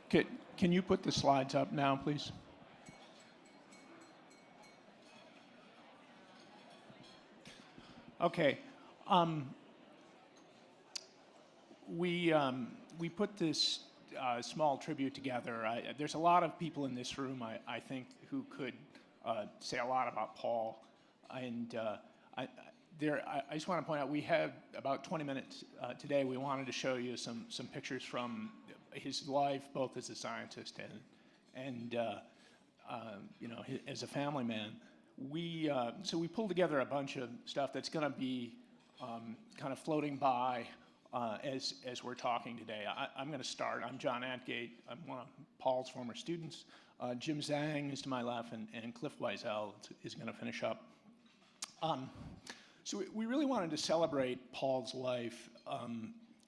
Can, can you put the slides up now, please? Okay. Um, we put this small tribute together. There's a lot of people in this room, I think, who could say a lot about Paul. And I, I just want to point out, we had about 20 minutes today. We wanted to show you some pictures from his life, both as a scientist and you know, as a family man. So we pulled together a bunch of stuff that's going to be kind of floating by as we're talking today. I'm going to start. I'm John Adgate. I'm one of Paul's former students. Jim Zhang is to my left, and Cliff Wiesel is going to finish up. So we really wanted to celebrate Paul's life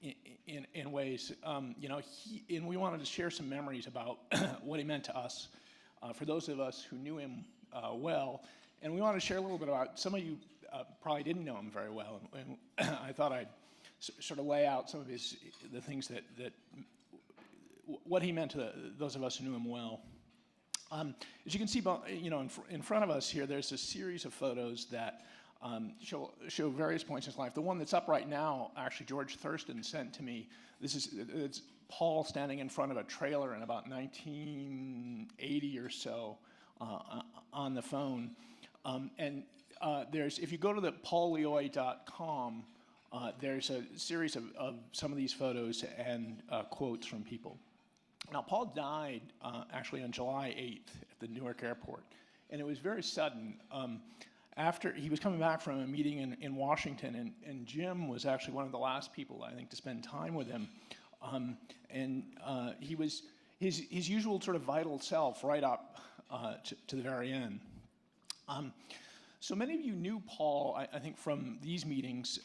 in ways, you know, and we wanted to share some memories about what he meant to us, for those of us who knew him well. And we wanted to share a little bit about, some of you probably didn't know him very well, and I thought I'd sort of lay out some of the things that what he meant to those of us who knew him well. As you can see, you know, in front of us here, there's a series of photos that show various points in his life. The one that's up right now, actually, George Thurston sent to me. It's Paul standing in front of a trailer in about 1980 or so on the phone. If you go to the paullioy.com, there's a series of some of these photos and quotes from people. Now, Paul died actually on July 8th at the Newark airport, and it was very sudden. After he was coming back from a meeting in Washington, and Jim was actually one of the last people, I think, to spend time with him. He was his usual sort of vital self right up to the very end. So many of you knew Paul, I think, from these meetings.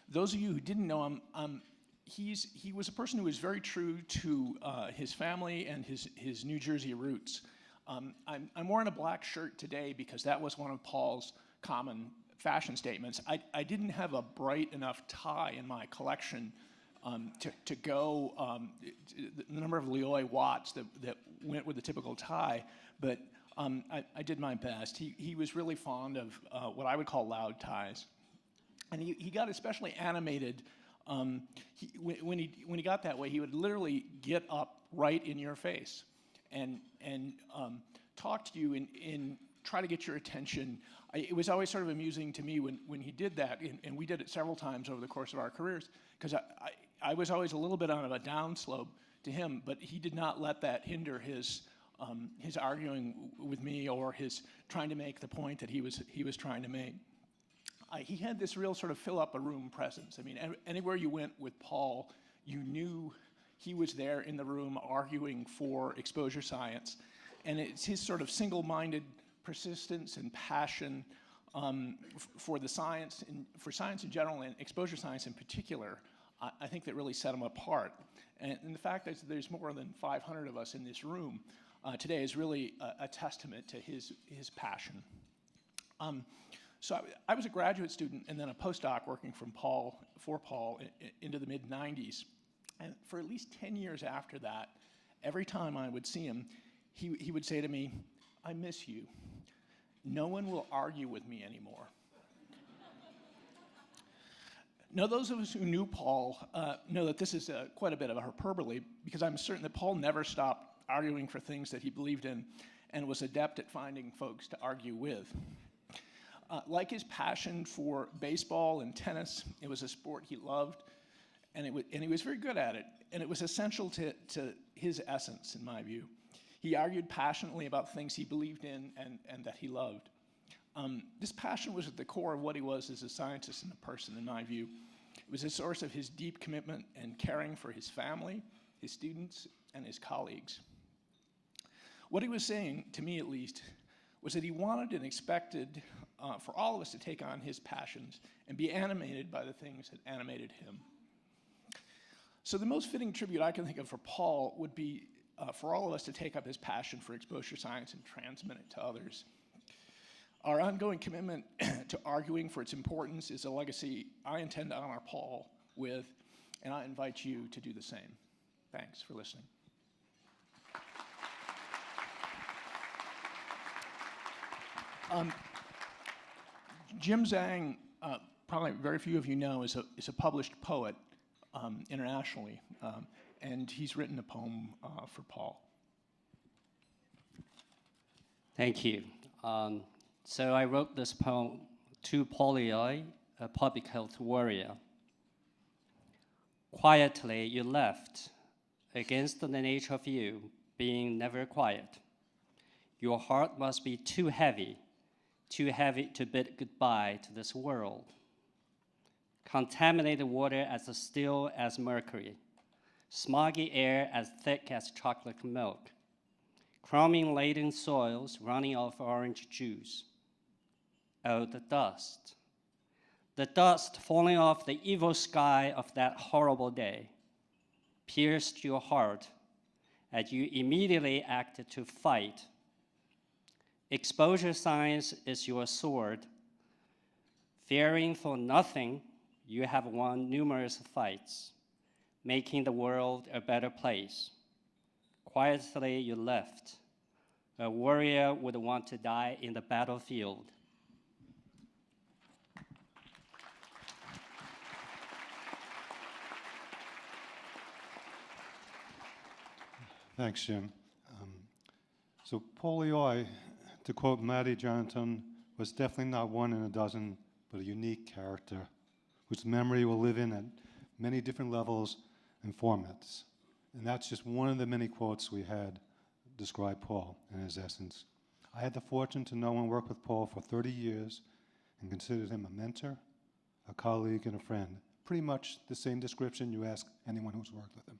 Those of you who didn't know him, he was a person who was very true to his family and his New Jersey roots. I'm wearing a black shirt today because that was one of Paul's common fashion statements. I didn't have a bright enough tie in my collection to go the number of Lioy watts that went with the typical tie, but I did my best. He was really fond of what I would call loud ties, and he got especially animated. When he got that way, he would literally get up right in your face and talk to you and try to get your attention. It was always sort of amusing to me when he did that, and we did it several times over the course of our careers, because I was always a little bit on a downslope to him, but he did not let that hinder his arguing with me or his trying to make the point that he was trying to make. He had this real sort of fill up a room presence. I mean, anywhere you went with Paul, you knew he was there in the room arguing for exposure science. And it's his sort of single-minded persistence and passion for the science, for science in general and exposure science in particular, I think that really set him apart. And the fact that there's more than 500 of us in this room today is really a testament to his passion. So I was a graduate student and then a postdoc working for Paul into the mid-90s. And for at least 10 years after that, every time I would see him, he would say to me, "I miss you. No one will argue with me anymore." Now, those of us who knew Paul know that this is quite a bit of a hyperbole, because I'm certain that Paul never stopped arguing for things that he believed in and was adept at finding folks to argue with. Like his passion for baseball and tennis, it was a sport he loved, and he was very good at it, and it was essential to his essence, in my view. He argued passionately about things he believed in and that he loved. This passion was at the core of what he was as a scientist and a person, in my view. It was a source of his deep commitment and caring for his family, his students, and his colleagues. What he was saying, to me at least, was that he wanted and expected for all of us to take on his passions and be animated by the things that animated him. So the most fitting tribute I can think of for Paul would be for all of us to take up his passion for exposure science and transmit it to others. Our ongoing commitment to arguing for its importance is a legacy I intend to honor Paul with, and I invite you to do the same. Thanks for listening. Jim Zhang, probably very few of you know, is a published poet internationally, and he's written a poem for Paul. Thank you. So I wrote this poem to Paul Lioy, a public health warrior. Quietly you left, against the nature of you being never quiet. Your heart must be too heavy to bid goodbye to this world. Contaminated water as still as mercury, smoggy air as thick as chocolate milk, chromium-laden soils running off orange juice. Oh, the dust falling off the evil sky of that horrible day, pierced your heart as you immediately acted to fight. Exposure science is your sword. Fearing for nothing, you have won numerous fights, making the world a better place. Quietly you left. A warrior would want to die in the battlefield. Thanks, Jim. So Paul Lioy, to quote Maddie Jonathan, was definitely not one in a dozen, but a unique character whose memory will live in at many different levels and formats. And that's just one of the many quotes we had describe Paul in his essence. I had the fortune to know and work with Paul for 30 years and considered him a mentor, a colleague, and a friend. Pretty much the same description you ask anyone who's worked with him.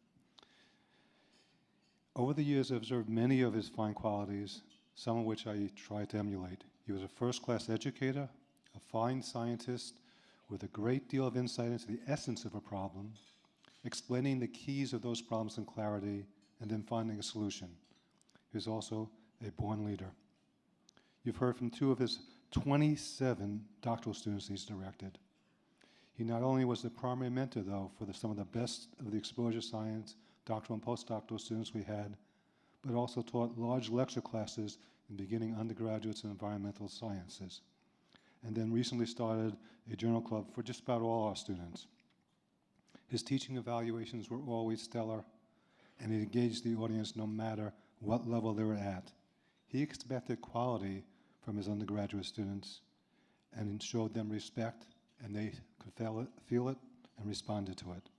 Over the years, I've observed many of his fine qualities, some of which I tried to emulate. He was a first-class educator, a fine scientist with a great deal of insight into the essence of a problem, explaining the keys of those problems in clarity, and then finding a solution. He was also a born leader. You've heard from 2 of his 27 doctoral students he's directed. He not only was the primary mentor, though, for some of the best of the exposure science doctoral and postdoctoral students we had, but also taught large lecture classes in beginning undergraduates in environmental sciences, and then recently started a journal club for just about all our students. His teaching evaluations were always stellar, and he engaged the audience no matter what level they were at. He expected quality from his undergraduate students and showed them respect, and they could feel it and responded to it.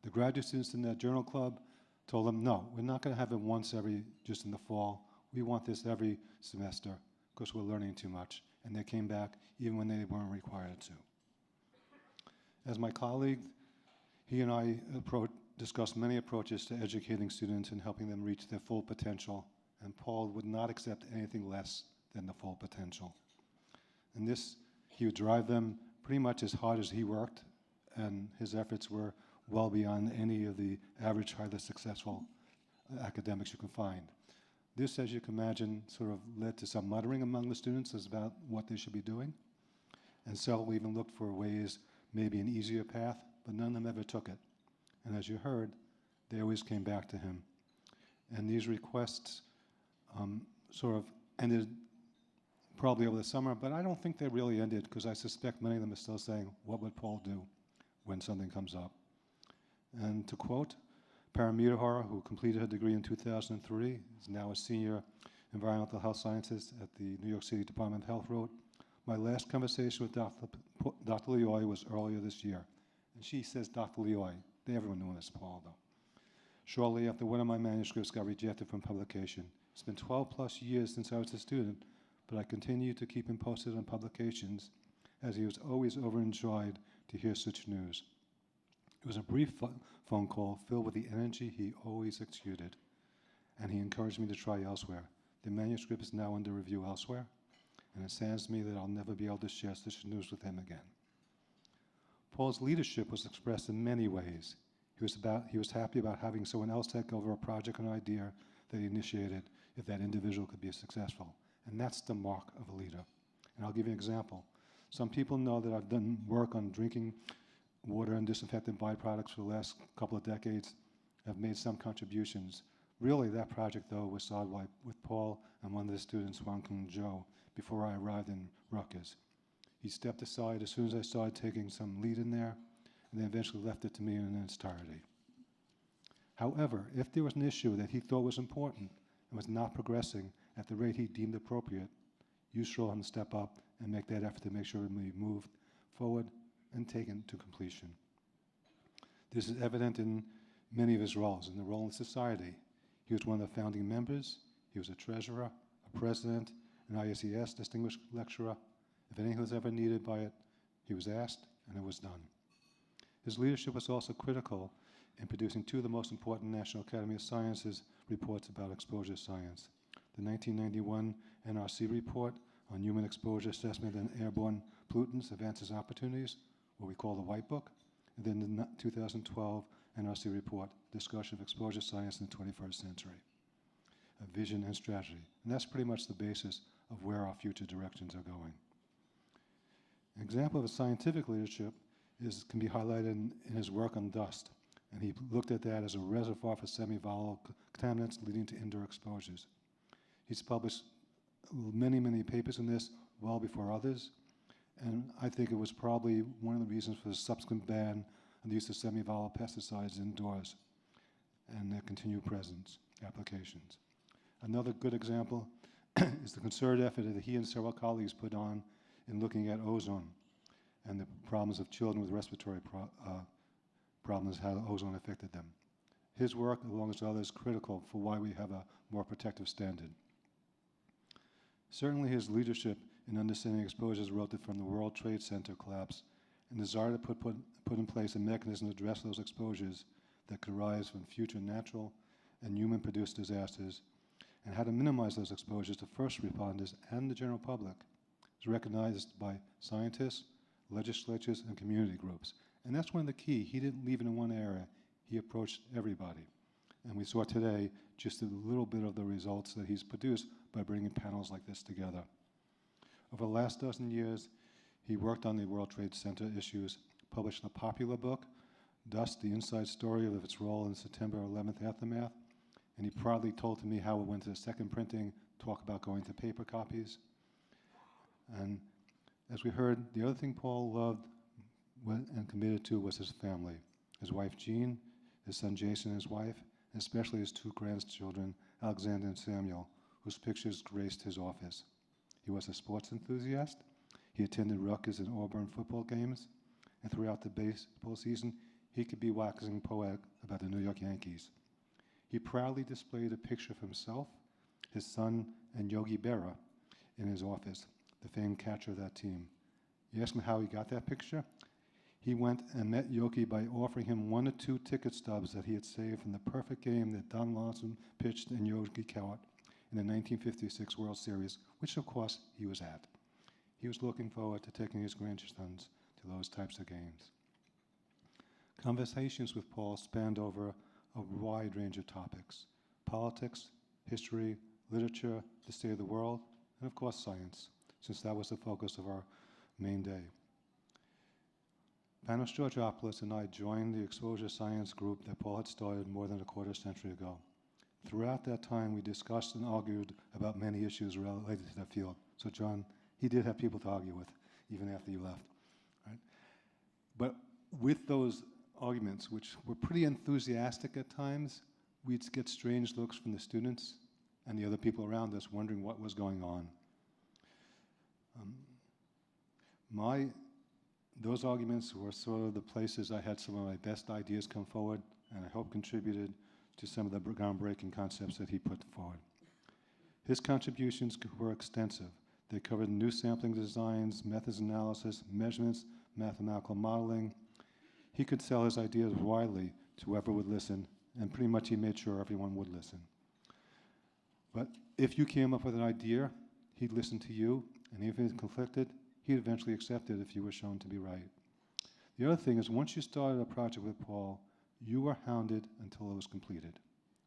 The graduate students in that journal club told him, no, we're not going to have it once just in the fall. We want this every semester because we're learning too much. And they came back even when they weren't required to. As my colleague, he and I discussed many approaches to educating students and helping them reach their full potential. And Paul would not accept anything less than the full potential. And this, he would drive them pretty much as hard as he worked, and his efforts were well beyond any of the average highly successful academics you can find. This, as you can imagine, sort of led to some muttering among the students as about what they should be doing. And several even looked for ways, maybe an easier path, but none of them ever took it. And as you heard, they always came back to him. And these requests sort of ended probably over the summer, but I don't think they really ended because I suspect many of them are still saying, what would Paul do when something comes up? And to quote Paramita Hora, who completed her degree in 2003, is now a senior environmental health scientist at the New York City Department of Health, wrote, my last conversation with Dr. Lioy was earlier this year. And she says Dr. Lioy. Everyone knew him as Paul, though. Shortly after one of my manuscripts got rejected from publication. It's been 12 plus years since I was a student, but I continue to keep him posted on publications as he was always overjoyed to hear such news. It was a brief phone call filled with the energy he always exuded, and he encouraged me to try elsewhere. The manuscript is now under review elsewhere, and it saddens me that I'll never be able to share such news with him again. Paul's leadership was expressed in many ways. He was happy about having someone else take over a project or an idea that he initiated if that individual could be successful. And that's the mark of a leader. And I'll give you an example. Some people know that I've done work on drinking water and disinfectant byproducts for the last couple of decades. I've made some contributions, Really, that project, though, was started with Paul and one of the students, Wang Kung Zhou, before I arrived in Rutgers. He stepped aside as soon as I started taking some lead in there, and then eventually left it to me in its entirety. However, if there was an issue that he thought was important and was not progressing at the rate he deemed appropriate, you saw him step up and make that effort to make sure we moved forward and taken to completion. This is evident in many of his roles. In the role in society, he was one of the founding members, he was a treasurer, a president, an ISES distinguished lecturer. If anything was ever needed by it, he was asked, and it was done. His leadership was also critical in producing two of the most important National Academy of Sciences reports about exposure science. The 1991 NRC report on human exposure assessment and airborne pollutants, advances and opportunities, what we call the White Book, and then the 2012 NRC report, Discussion of Exposure Science in the 21st Century, a vision and strategy. And that's pretty much the basis of where our future directions are going. An example of his scientific leadership can be highlighted in his work on dust. And he looked at that as a reservoir for semi-volatile contaminants leading to indoor exposures. He's published many, many papers on this well before others, and I think it was probably one of the reasons for the subsequent ban on the use of semi-volatile pesticides indoors and their continued presence applications. Another good example is the concerted effort that he and several colleagues put on in looking at ozone and the problems of children with respiratory problems, how ozone affected them. His work, along with others, is critical for why we have a more protective standard. Certainly his leadership in understanding exposures resulted from the World Trade Center collapse and desire to put in place a mechanism to address those exposures that could arise from future natural and human-produced disasters, and how to minimize those exposures to first responders and the general public is recognized by scientists, legislatures, and community groups. And that's one of the key. He didn't leave it in one area. He approached everybody. And we saw today just a little bit of the results that he's produced by bringing panels like this together. Over the last dozen years, he worked on the World Trade Center issues, published a popular book, Dust, the Inside Story of its role in September 11th aftermath, and he proudly told to me how it went to the second printing, talk about going to paper copies. And as we heard, the other thing Paul loved and committed to was his family. His wife Jean, his son Jason and his wife, and especially his two grandchildren, Alexander and Samuel, whose pictures graced his office. He was a sports enthusiast. He attended Rutgers and Auburn football games, and throughout the baseball season, he could be waxing poetic about the New York Yankees. He proudly displayed a picture of himself, his son, and Yogi Berra in his office, the famed catcher of that team. You ask me how he got that picture? He went and met Yogi by offering him 1 or 2 ticket stubs that he had saved from the perfect game that Don Lawson pitched and Yogi caught in the 1956 World Series, which of course he was at. He was looking forward to taking his grandsons to those types of games. Conversations with Paul spanned over a wide range of topics: politics, history, literature, the state of the world, and of course science, since that was the focus of our main day. Panos Georgopoulos and I joined the exposure science group that Paul had started more than a quarter century ago. Throughout that time, we discussed and argued about many issues related to that field. So John, he did have people to argue with, even after you left. Right? But with those arguments, which were pretty enthusiastic at times, we'd get strange looks from the students and the other people around us wondering what was going on. Those arguments were sort of the places I had some of my best ideas come forward, and I hope contributed to some of the groundbreaking concepts that he put forward. His contributions were extensive. They covered new sampling designs, methods of analysis, measurements, mathematical modeling. He could sell his ideas widely to whoever would listen, and pretty much he made sure everyone would listen. But if you came up with an idea, he'd listen to you, and if it conflicted, he'd eventually accept it if you were shown to be right. The other thing is, once you started a project with Paul, you were hounded until it was completed.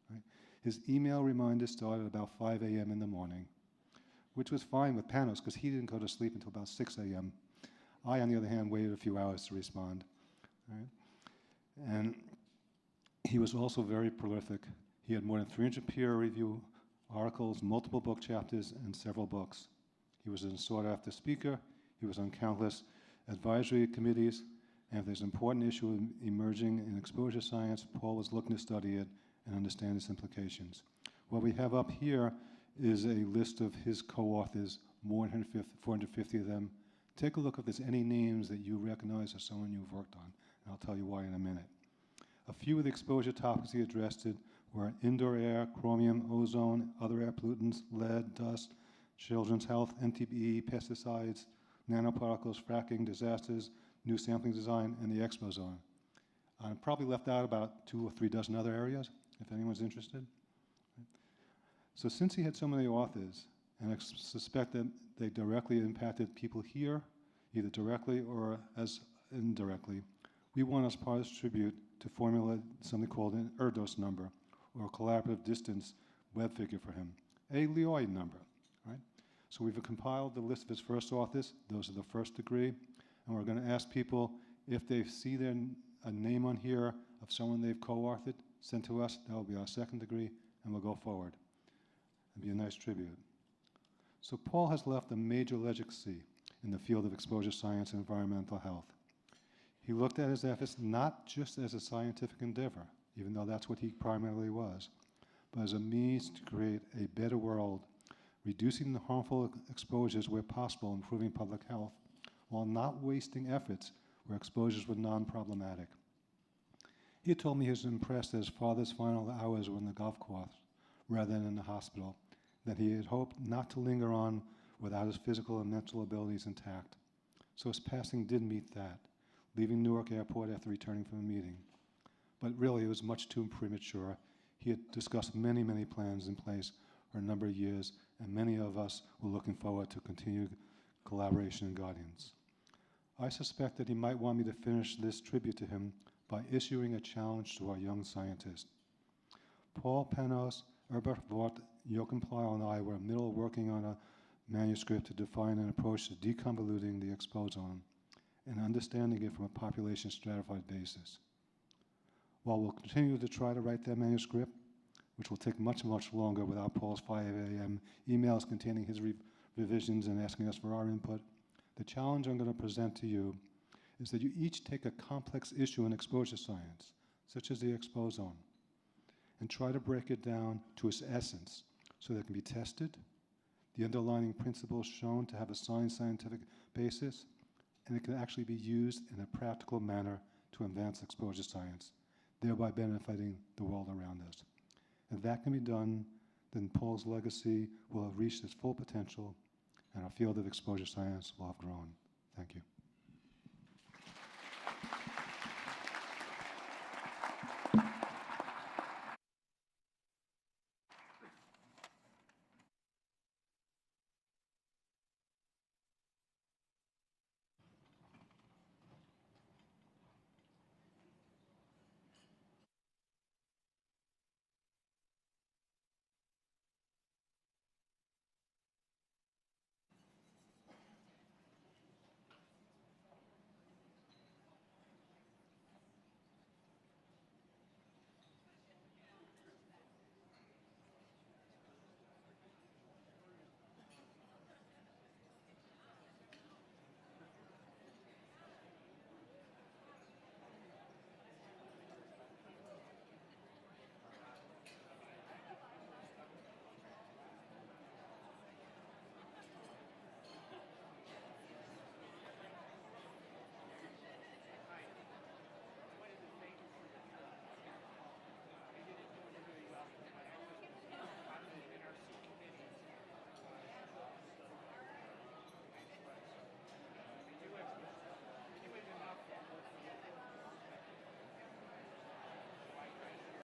Right? His email reminders started about 5 a.m. in the morning, which was fine with Panos because he didn't go to sleep until about 6 a.m. I, on the other hand, waited a few hours to respond. Right? And he was also very prolific. He had more than 300 peer review articles, multiple book chapters, and several books. He was a sought-after speaker. He was on countless advisory committees, and if there's an important issue emerging in exposure science, Paul was looking to study it and understand its implications. What we have up here is a list of his co-authors, more than 450 of them. Take a look if there's any names that you recognize or someone you've worked on, and I'll tell you why in a minute. A few of the exposure topics he addressed were indoor air, chromium, ozone, other air pollutants, lead, dust, children's health, NTBE, pesticides, nanoparticles, fracking, disasters, new sampling design, and the expo zone. I probably left out about 2 or 3 dozen other areas, if anyone's interested. So since he had so many authors, and I suspect that they directly impacted people here, either directly or as indirectly, we want as part of this tribute to formulate something called an ERDOS number, or a collaborative distance web figure for him, a Lioy number, right? So we've compiled the list of his first authors. Those are the first degree. And we're going to ask people if they see a name on here of someone they've co-authored, send to us. That will be our second degree, and we'll go forward. It'll be a nice tribute. So Paul has left a major legacy in the field of exposure science and environmental health. He looked at his efforts not just as a scientific endeavor, even though that's what he primarily was, but as a means to create a better world, reducing the harmful exposures where possible, improving public health, while not wasting efforts where exposures were non-problematic. He had told me he was impressed that his father's final hours were in the golf course rather than in the hospital, that he had hoped not to linger on without his physical and mental abilities intact. So his passing did meet that, leaving Newark Airport after returning from a meeting. But really, it was much too premature. He had discussed many, many plans in place for a number of years, and many of us were looking forward to continued collaboration and guidance. I suspect that he might want me to finish this tribute to him by issuing a challenge to our young scientist. Paul Panos, Herbert Vort, Joachim Pleil, and I were in the middle of working on a manuscript to define an approach to deconvoluting the exposome and understanding it from a population stratified basis. While we'll continue to try to write that manuscript, which will take much, much longer without Paul's 5 a.m. emails containing his revisions and asking us for our input, the challenge I'm going to present to you is that you each take a complex issue in exposure science, such as the exposome, and try to break it down to its essence so that it can be tested, the underlying principles shown to have a sound scientific basis, and it can actually be used in a practical manner to advance exposure science, thereby benefiting the world around us. If that can be done, then Paul's legacy will have reached its full potential, and our field of exposure science will have grown. Thank you.